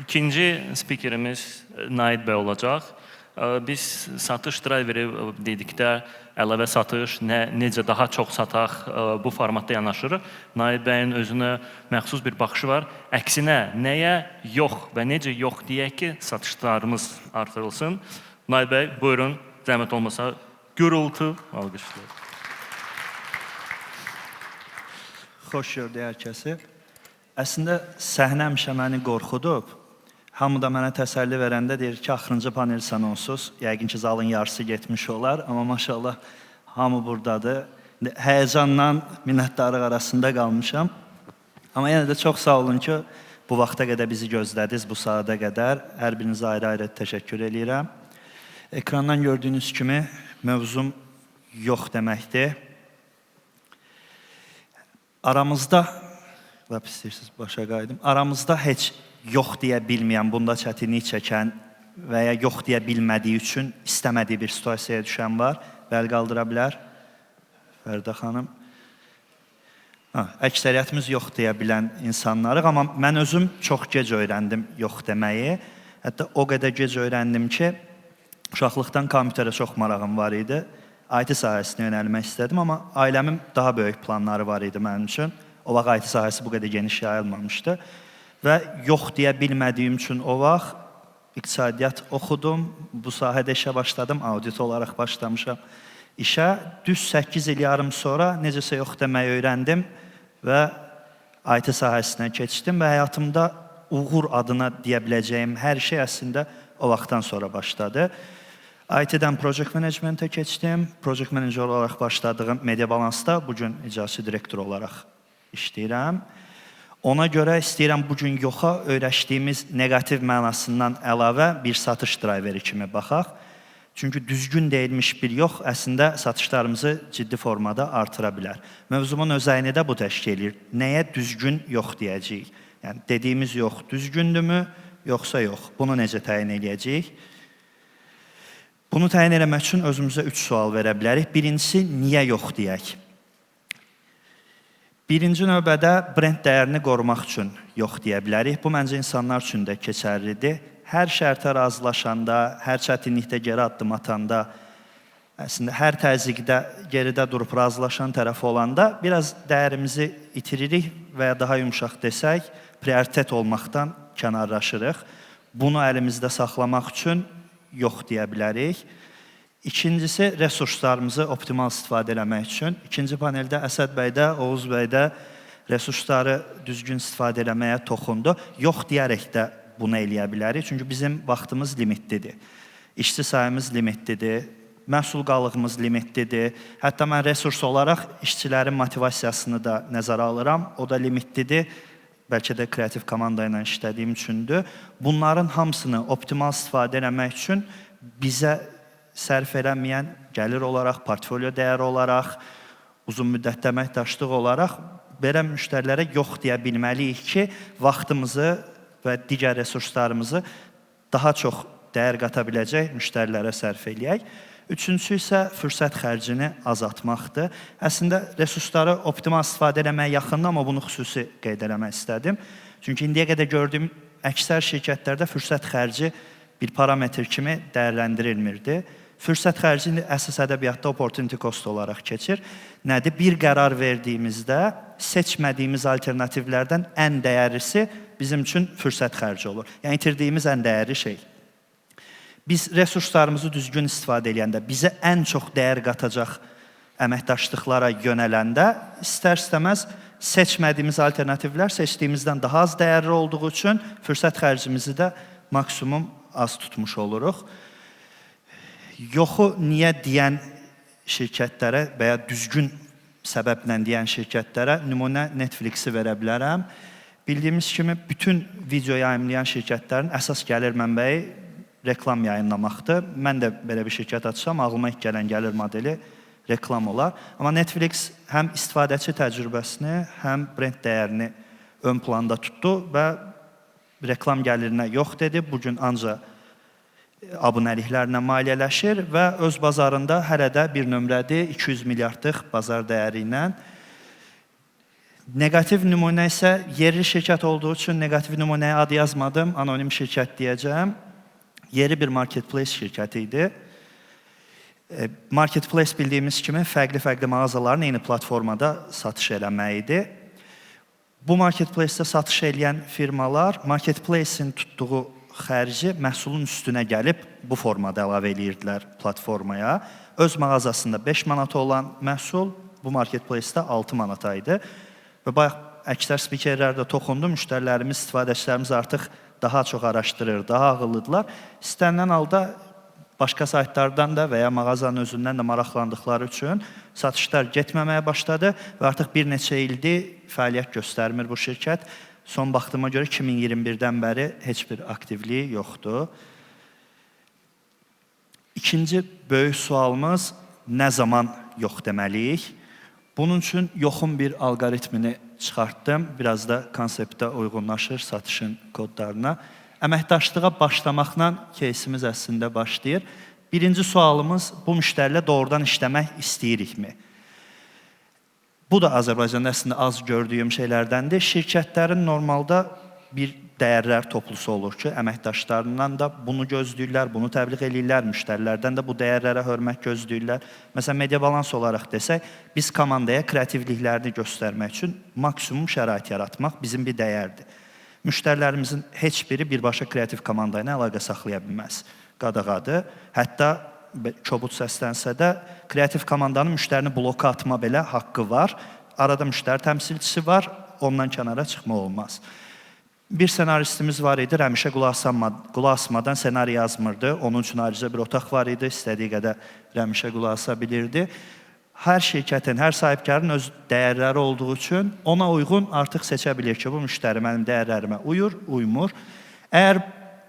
İkinci spikerimiz Naid bəy olacaq. Biz satış driveri dedikdə əlavə satış, necə daha çox sataq bu formatda yanaşırıq. Naid bəyin özünə məxsus bir baxışı var. Əksinə, nəyə yox və necə yox deyək ki, satışlarımız artırılsın. Naid bəy, buyurun, zəhmət olmasa gürültü alqışlayın. Xoş gördük hər kəsi. Əslində, səhnə həmişə məni qorxudub. Hamı da mənə təsəlli verəndə deyir ki, axırıncı panel sən onsuz. Yəqin ki, zalın yarısı getmiş olar. Amma maşallah, hamı buradadır. Həyəcanla minnətdarlıq arasında qalmışam. Amma yenə də çox sağ olun ki, bu vaxta qədər bizi gözlədiniz, bu saata qədər. Hər birinizə ayrı-ayrı təşəkkür edirəm. Ekrandan gördüyünüz kimi, mövzum yox deməkdir. Aramızda, başa qayıdım, aramızda heç yox deyə bilməyən, bunda çətinlik çəkən və ya yox deyə bilmədiyi üçün istəmədiyi bir situasiyaya düşən var. Bəl qaldıra bilər. Fərdə xanım. Əksəriyyətimiz yox deyə bilən insanlarıq, amma mən özüm çox gec öyrəndim yox deməyi. Hətta o qədər gec öyrəndim ki, uşaqlıqdan kompüterə çox marağım var idi. IT sahəsinə yönəlmək istədim, amma ailəmin daha böyük planları var idi mənim üçün. O vaxt IT sahəsi bu qədər geniş yayılmamışdı. Və yox deyə bilmədiyim üçün o vaxt iqtisadiyyat oxudum. Bu sahədə işə başladım, audit olaraq başlamışam işə. Düz 8 il yarım sonra necəsə yox deməyi öyrəndim və IT sahəsinə keçdim və həyatımda uğur adına deyə biləcəyim hər şey əslində o vaxtdan sonra başladı. IT-dən Project Management'ə keçdim. Project Manager olaraq başladığım Media Balansda bugün icraçı direktor olaraq işləyirəm. Ona görə istəyirəm bugün yoxa öyrəşdiyimiz negativ mənasından əlavə bir satış driveri kimi baxaq. Çünki düzgün deyilmiş bir yox əslində satışlarımızı ciddi formada artıra bilər. Mövzumun özəyini də bu təşkil edir. Nəyə düzgün yox deyəcəyik? Yəni, dediyimiz yox düzgündürmü, yoxsa yox? Bunu necə təyin edəcəyik? Bunu təyin eləmək üçün özümüzə 3 sual verə bilərik. Birincisi, niyə yox deyək? Birinci növbədə brend dəyərini qorumaq üçün yox deyə bilərik. Bu, məncə insanlar üçün də keçərlidir. Hər şərtə razılaşanda, hər çətinlikdə geri addım atanda, əslində, hər təzyiqdə geridə durub razılaşan tərəf olanda biraz dəyərimizi itiririk və ya daha yumuşaq desək, prioritet olmaqdan kənarlaşırıq. Bunu əlimizdə saxlamaq üçün yox deyə bilərik. İkincisi, resurslarımızı optimal istifadə eləmək üçün. İkinci paneldə Əsəd bəy də, Oğuz bəy də resursları düzgün istifadə eləməyə toxundu. Yox deyərək də bunu eləyə bilərik. Çünki bizim vaxtımız limitlidir. İşçi sayımız limitlidir. Məhsul qalığımız limitlidir. Hətta mən resurs olaraq işçilərin motivasiyasını da nəzərə alıram. O da limitlidir. Bəlkə də kreativ komanda ilə işlədiyim üçündür. Bunların hamısını optimal istifadə eləmək üçün bizə sərf eləməyən gəlir olaraq, portfolyo dəyəri olaraq, uzun müddətli əməkdaşlıq olaraq belə müştərilərə yox deyə bilməliyik ki, vaxtımızı və digər resurslarımızı daha çox dəyər qata biləcək müştərilərə sərf eləyək. Üçüncüsü isə fürsət xərcini azaltmaqdır. Əslində, resursları optimal istifadə eləməyə yaxındır, amma bunu xüsusi qeyd eləmək istədim. Çünki indiyə qədər gördüyüm əksər şirkətlərdə fürsət xərci bir parametr kimi dəyərləndirilmirdi. Fürsət xərci əsas ədəbiyyatda opportunity cost olaraq keçir. Nədir? Bir qərar verdiyimizdə seçmədiyimiz alternativlərdən ən dəyərlisi bizim üçün fürsət xərci olur. Yəni, itirdiyimiz ən dəyərli şey. Biz resurslarımızı düzgün istifadə edəndə, bizə ən çox dəyər qatacaq əməkdaşlıqlara yönələndə, istər-istəməz seçmədiyimiz alternativlər seçdiyimizdən daha az dəyərli olduğu üçün fürsət xərcimizi də maksimum az tutmuş oluruq. Yoxu niyə deyən şirkətlərə və ya düzgün səbəblə deyən şirkətlərə nümunə Netflix-i verə bilərəm. Bildiyimiz kimi, bütün video yayımlayan şirkətlərin əsas gəlir mənbəyi reklam yayınlamaqdır. Mən də belə bir şirkət açsam, ağlıma ilk gələn gəlir modeli reklam olar. Amma Netflix həm istifadəçi təcrübəsini, həm brend dəyərini ön planda tutdu və reklam gəlirinə yox dedi. Bugün ancaq abunəliklərlə maliyyələşir və öz bazarında hələ də bir nömrədir, 200 milyardlıq bazar dəyəri ilə. Negativ nümunə isə yerli şirkət olduğu üçün negativ nümunəyə ad yazmadım, anonim şirkət deyəcəm. Yeri bir marketplace şirkəti idi. Marketplace bildiyimiz kimi fərqli mağazaların eyni platformada satış eləmək idi. Bu marketplace-də satış eləyən firmalar marketplace-in tutduğu xərci məhsulun üstünə gəlib bu formada əlavə eləyirdilər platformaya. Öz mağazasında 5 manata olan məhsul bu marketplace-də 6 manata idi. Və bayaq əksər spikerlər də toxundu, müştərilərimiz, istifadəçilərimiz artıq daha çox araşdırır, daha ağıllıdırlar. İstənilən halda başqa saytlardan da və ya mağazanın özündən də maraqlandıqları üçün satışlar getməməyə başladı və artıq bir neçə ildir fəaliyyət göstərmir bu şirkət. Son baxdığıma görə 2021-dən bəri heç bir aktivliyi yoxdur. İkinci böyük sualımız nə zaman yox deməliyik? Bunun üçün yoxun bir alqoritmini çıxartdım. Biraz da konseptə uyğunlaşır satışın kodlarına. Əməkdaşlığa başlamaqla keysimiz əslində başlayır. Birinci sualımız, bu müştərilə doğrudan işləmək istəyirikmi? Bu da Azərbaycanda əslində az gördüyüm şeylərdəndir. Şirkətlərin normalda bir dəyərlər toplusu olur ki, əməkdaşlarından da bunu gözləyirlər, bunu təbliğ eləyirlər, müştərilərdən də bu dəyərlərə hörmət gözləyirlər. Məsələn, media balans olaraq desək, biz komandaya kreativliklərini göstərmək üçün maksimum şərait yaratmaq bizim bir dəyərdir. Müştərilərimizin heç biri birbaşa kreativ komanda ilə əlaqə saxlaya bilməz. Qadağadır. Hətta kobud səslənsə də kreativ komandanın müştərini bloka atma belə haqqı var. Arada müştəri təmsilçisi var, ondan kənara çıxma olmaz. Bir senaristimiz var idi, Rəmişə qulaq asmadan senari yazmırdı. Onun üçün ayrıca bir otaq var idi, istədiyi qədər Rəmişə qulaq asa bilirdi. Hər şirkətin, hər sahibkarın öz dəyərləri olduğu üçün ona uyğun artıq seçə bilir ki, bu müştəri mənim dəyərlərimə uyur, uymur. Əgər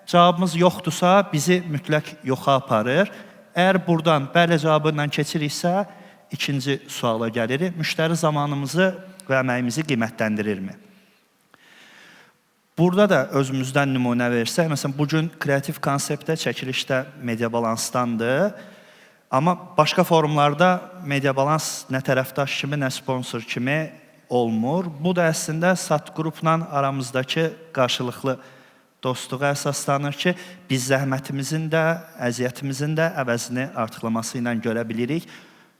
cavabımız yoxdursa, bizi mütləq yoxa aparır. Əgər buradan bəli cavabı ilə keçiriksə, ikinci suala gəlirik. Müştəri zamanımızı və əməyimizi qiymətləndirirmi? Burada da özümüzdən nümunə versək, məsələn, bugün kreativ konseptdə çəkilişdə media balansdandır. Amma başqa forumlarda media balans nə tərəfdaş kimi, nə sponsor kimi olmur. Bu da əslində SAT qrupla aramızdakı qarşılıqlı dostluğa əsaslanır ki, biz zəhmətimizin də, əziyyətimizin də əvəzini artıqlaması ilə görə bilirik.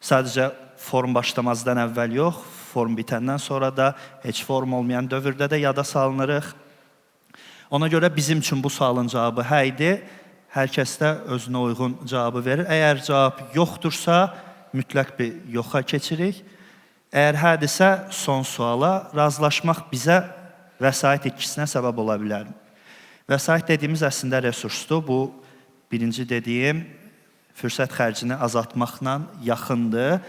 Sadəcə forum başlamazdan əvvəl yox, forum bitəndən sonra da heç forum olmayan dövrdə də yada salınırıq. Ona görə bizim üçün bu sualın cavabı hə idi. Hər kəs də özünə uyğun cavabı verir. Əgər cavab yoxdursa, mütləq bir yoxa keçirik. Əgər hədirsə, son suala razılaşmaq bizə vəsait itkisinə səbəb ola bilər. Vəsait dediyimiz əslində resursdur. Bu, birinci dediyim, fürsət xərcini azaltmaqla yaxındır.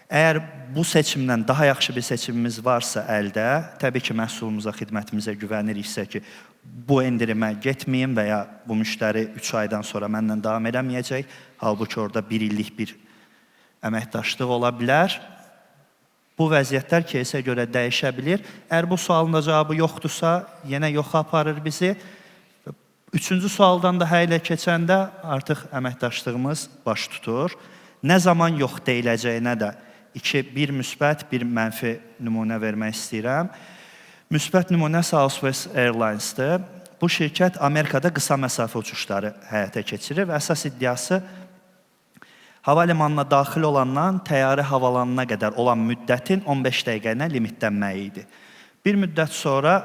Əgər bu seçimdən daha yaxşı bir seçimimiz varsa əldə, təbii ki, məhsulumuza, xidmətimizə güvəniriksə ki, bu endirimə getməyim və ya bu müştəri 3 aydan sonra məndən davam eləməyəcək, halbuki orada 1 illik bir əməkdaşlıq ola bilər. Bu vəziyyətlər keysə görə dəyişə bilir. Əgər bu sualın da cavabı yoxdursa, yenə yoxa aparır bizi. Üçüncü sualdan da hə ilə keçəndə artıq əməkdaşlığımız baş tutur. Nə zaman yox deyiləcəyinə də bir müsbət, bir mənfi nümunə vermək istəyirəm. Müsbət nümunə Southwest Airlines-dır. Bu şirkət Amerikada qısa məsafə uçuşları həyata keçirir və əsas iddiası hava limanına daxil olandan təyyarə havalanana qədər olan müddətin 15 dəqiqəyinə limitlənməyi idi. Bir müddət sonra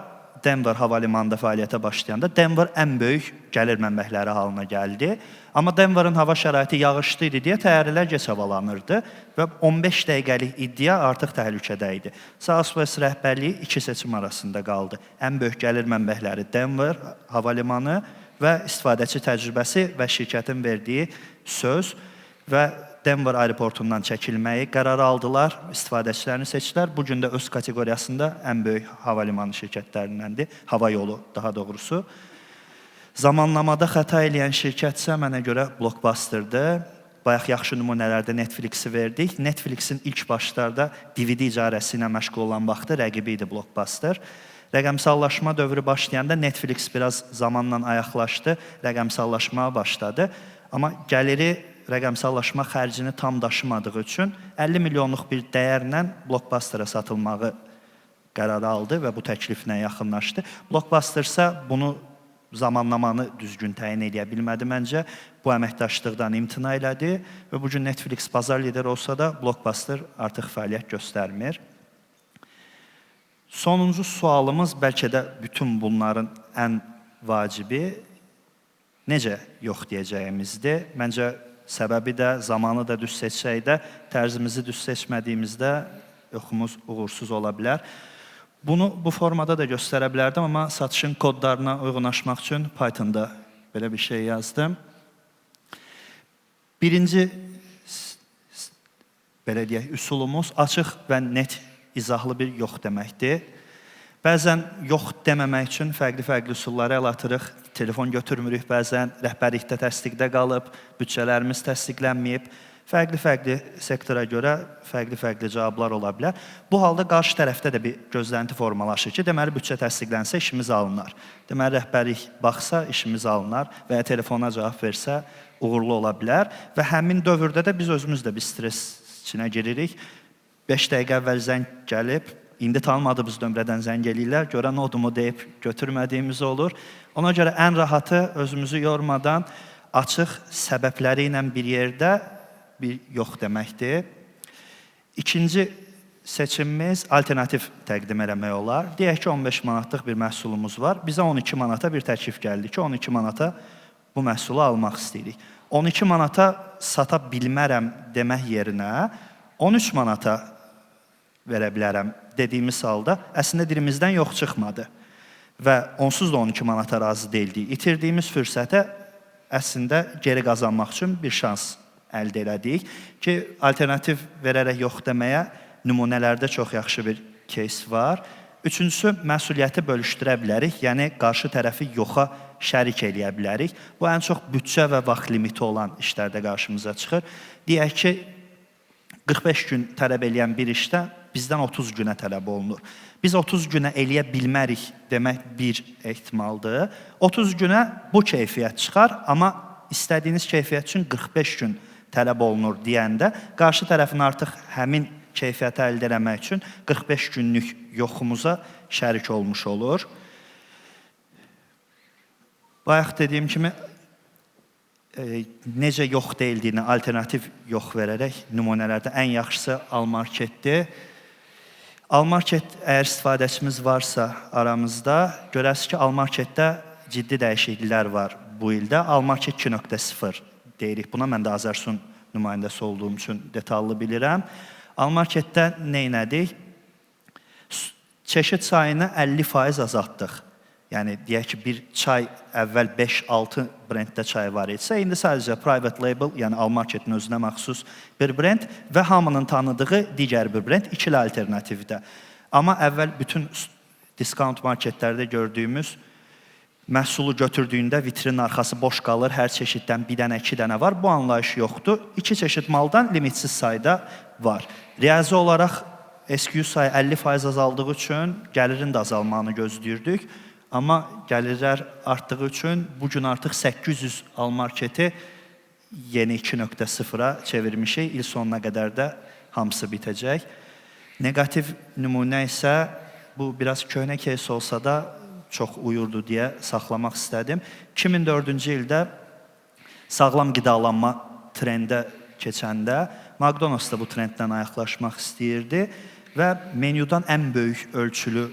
Denver hava limanında fəaliyyətə başlayanda Denver ən böyük gəlir mənbələri halına gəldi. Amma Denver'ın hava şəraiti yağışlı idi deyə təyyarələr geç havalanırdı və 15 dəqiqəlik iddia artıq təhlükədə idi. Southwest rəhbərliyi iki seçim arasında qaldı. Ən böyük gəlir mənbələri Denver hava limanı və istifadəçi təcrübəsi və şirkətin verdiyi söz və Denver aeroportundan çəkilməyi qərar aldılar, istifadəçilərini seçdilər. Bugün də öz kateqoriyasında ən böyük hava limanı şirkətlərindəndir, hava yolu daha doğrusu. Zamanlamada xəta eləyən şirkətsə mənə görə Blockbuster'dır. Bayaq yaxşı nümunələrdə Netflix'i verdik. Netflix'in ilk başlarda DVD icarəsi ilə məşğul olan vaxtı rəqibi idi Blockbuster. Rəqəmsallaşma dövrü başlayanda Netflix biraz zamanla ayaqlaşdı, rəqəmsallaşmaya başladı. Amma gəliri rəqəmsallaşma xərcini tam daşımadığı üçün 50 milyonluq bir dəyərlə Blockbuster'a satılmağı qərarı aldı və bu təkliflə yaxınlaşdı. Blockbuster isə bunu zamanlamanı düzgün təyin edə bilmədi məncə. Bu əməkdaşlıqdan imtina elədi və bu gün Netflix bazar lideri olsa da Blockbuster artıq fəaliyyət göstərmir. Sonuncu sualımız bəlkə də bütün bunların ən vacibi necə yox deyəcəyimizdir. Məncə səbəbi də, zamanı da düz seçsək də, tərzimizi düz seçmədiyimizdə yoxumuz uğursuz ola bilər. Bunu bu formada da göstərə bilərdim, amma satışın kodlarına uyğunlaşmaq üçün Python'da belə bir şey yazdım. Birinci belə deyək, üsulumuz açıq və net izahlı bir yox deməkdir. Bəzən yox deməmək üçün fərqli üsullara əl atırıq. Telefon götürmürük bəzən, rəhbərlikdə təsdiqdə qalıb, büdcələrimiz təsdiqlənməyib. Fərqli sektora görə fərqli cavablar ola bilər. Bu halda qarşı tərəfdə də bir gözlənti formalaşır ki, deməli büdcə təsdiqlənsə işimiz alınar. Deməli rəhbərlik baxsa işimiz alınar və ya telefona cavab versə uğurlu ola bilər. Və həmin dövrdə də biz özümüz də bir stres içinə giririk. 5 dəqiqə əvvəl zəng gəlib, indi tanımadığımız nömrədən zəng eləyirlər, görən odumu deyib götürmədiyimiz olur. Ona görə ən rahatı özümüzü yormadan açıq səbəbləri ilə bir yerdə bir yox deməkdir. İkinci seçimimiz alternativ təqdim eləmək olar. Deyək ki, 15 manatlıq bir məhsulumuz var. Bizə 12 manata bir təklif gəldi ki, 12 manata bu məhsulu almaq istəyirik. 12 manata sata bilmərəm demək yerinə 13 manata verə bilərəm dediyimiz halda əslində dilimizdən yox çıxmadı. Və onsuz da 12 manata razı deyildik. İtirdiyimiz fürsətə əslində geri qazanmaq üçün bir şans əldə elədik ki, alternativ verərək yox deməyə nümunələrdə çox yaxşı bir case var. Üçüncüsü, məsuliyyəti bölüşdürə bilərik, yəni qarşı tərəfi yoxa şərik eləyə bilərik. Bu, ən çox büdcə və vaxt limiti olan işlərdə qarşımıza çıxır. Deyək ki, 45 gün tələb eləyən bir işdə bizdən 30 günə tələb olunur. Biz 30 günə eləyə bilmərik demək bir ehtimaldır. 30 günə bu keyfiyyət çıxar, amma istədiyiniz keyfiyyət üçün 45 gün tələb olunur deyəndə, qarşı tərəfin artıq həmin keyfiyyəti əldə eləmək üçün 45 günlük yoxumuza şərik olmuş olur. Bayaq dediyim kimi, necə yox deyildiyini alternativ yox verərək nümunələrdə ən yaxşısı Almarketdir. Almarket əgər istifadəçimiz varsa aramızda, görəsiz ki, Almarketdə ciddi dəyişikliklər var bu ildə. Almarket 2.0 deyirik. Buna mən də Azərsun nümayəndəsi olduğum üçün detallı bilirəm. Almarketdə neynədik? Çeşid sayını 50% azaltdıq. Yəni, deyək ki, bir çay əvvəl 5-6 brenddə çay var etsə, indi sadəcə private label, yəni Almarketin özünə məxsus bir brend və hamının tanıdığı digər bir brend, ikili alternativdə. Amma əvvəl bütün diskount marketlərdə gördüyümüz məhsulu götürdüyündə vitrinin arxası boş qalır, hər çeşiddən bir dənə, 2 dənə var. Bu anlayış yoxdur. 2 çeşid maldan limitsiz sayda var. Riyazi olaraq SKU sayı 50% azaldığı üçün gəlirin də azalmağını gözləyirdik. Amma gəlirlər artdığı üçün bugün artıq 800 Almarketi yeni 2.0-a çevirmişik. İl sonuna qədər də hamısı bitəcək. Negativ nümunə isə bu biraz köhnə case olsa da çox uyurdu deyə saxlamaq istədim. 2004-cü ildə sağlam qidalanma trendə keçəndə McDonald's da bu trenddən ayaqlaşmaq istəyirdi və menyudan ən böyük ölçülü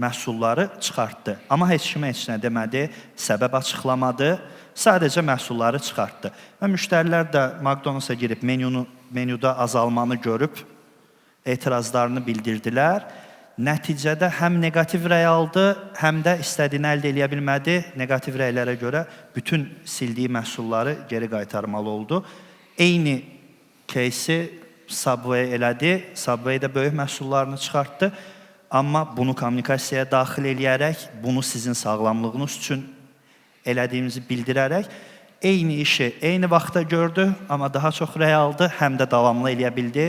məhsulları çıxartdı. Amma heç kimə heç nə demədi, səbəb açıqlamadı, sadəcə məhsulları çıxartdı. Və müştərilər də McDonald's-a girib menyuda azalmanı görüb etirazlarını bildirdilər. Nəticədə həm negativ rəy aldı, həm də istədiyini əldə eləyə bilmədi. Negativ rəylərə görə bütün sildiyi məhsulları geri qaytarmalı oldu. Eyni кейsi Subway elədi. Subway də böyük məhsullarını çıxartdı. Amma bunu kommunikasiyaya daxil eləyərək, bunu sizin sağlamlığınız üçün elədiyimizi bildirərək, eyni işi eyni vaxtda gördü, amma daha çox rəy aldı, həm də davamlı eləyə bildi.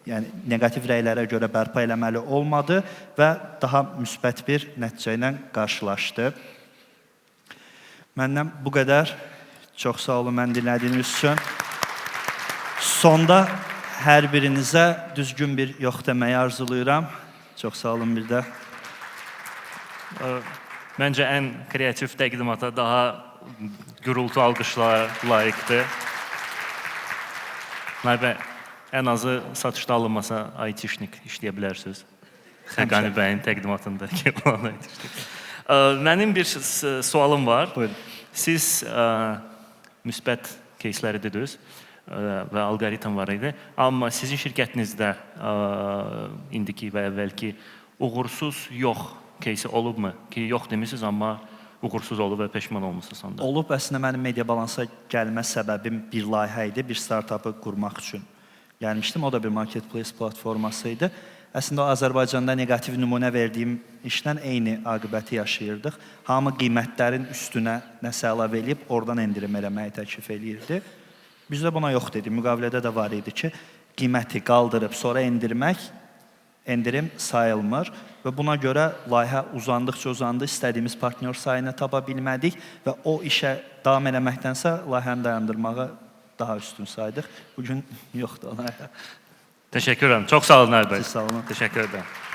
Yəni, negativ rəylərə görə bərpa eləməli olmadı və daha müsbət bir nəticə ilə qarşılaşdı. Məndən bu qədər. Çox sağ olun, mən dinlədiyiniz üçün. Sonda hər birinizə düzgün bir yox deməyi arzulayıram. Çox sağ olun bir də. Məncə ən kreativ təqdimata daha gürültü alqışlar layiqdir. Naib bəy, ən azı satışda alınmasa aytişnik işləyə bilərsiniz. Xəqani bəyin təqdimatındakı olan aytişnik. Mənim bir sualım var. Buyurun. Siz müsbət keysləri dediniz və alqoritm var idi. Amma sizin şirkətinizdə indiki və əvvəlki uğursuz yox keysi olubmu? Ki, yox demisiniz, amma uğursuz olub və peşman olmusunuz sonda. Olub, əslində mənim media balansa gəlmə səbəbim bir layihə idi, bir startapı qurmaq üçün gəlmişdim. O da bir marketplace platforması idi. Əslində Azərbaycanda neqativ nümunə verdiyim işlə eyni aqibəti yaşayırdıq. Hamı qiymətlərin üstünə nəsə əlavə edib, oradan endirim eləməyi təklif eləyirdi. Biz də buna yox dedik. Müqavilədə də var idi ki, qiyməti qaldırıb sonra endirim sayılmır və buna görə layihə uzandıqca uzandı, istədiyimiz partnyor sayını tapa bilmədik və o işə davam eləməkdənsə layihəni dayandırmağı daha üstün saydıq. Bugün yoxdur o layihə. Təşəkkür edirəm. Çox sağ olun Naib bəy. Siz sağ olun. Təşəkkür edirəm.